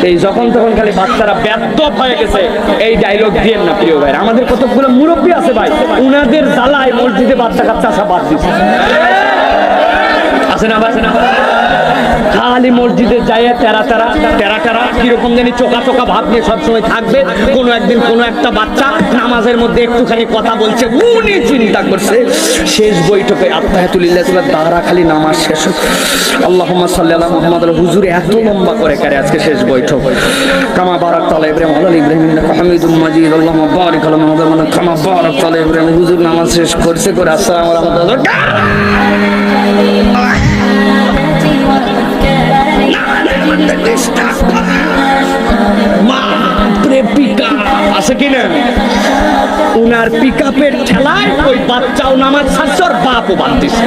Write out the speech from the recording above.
এই যখন তখন খালি বাচ্চারা ব্যর্থ হয়ে গেছে এই ডায়লগ দিয়েন না প্রিয় ভাই। আমাদের কতগুলো মুরব্বী আছে ভাই, উনাদের জ্বালায় মসজিদে বাচ্চা কাচ্চা আসা বাদ দিচ্ছে, আছে না ভাই? খালি মসজিদে যায় তেরা কিরকম জানি চোখা চোখা ভাব নিয়ে সবসময় থাকবে। কোনো একদিন কোনো একটা বাচ্চা নামাজের মধ্যে একটুখানি কথা বলছে, উনি চিন্তা করছে শেষ বৈঠকে আত্তাহিয়াতুলিল্লাহ তারা খালি নামাজ শেষ, আল্লাহুম্মা সাল্লি আলা মুহাম্মাদ, হুজুর এত লম্বা করে কারে আজকে শেষ বৈঠক। কামা বারাকতা আলা ইব্রাহিম ওয়া আলা ইব্রাহিম ইন্নাকা হামিদুম মাজিদ, আল্লাহুম্মা বারিক আলা মুহাম্মাদ কামা বারাকতা আলা ইব্রাহিম। হুজুর নামাজ শেষ করছে করে আসসালামু আলাইকুম আছে কিনা, উনার পিকআপের ঠেলায় ওই বাচ্চাও নামাজ ছাড়ছে, বাপও বাদ দিছে।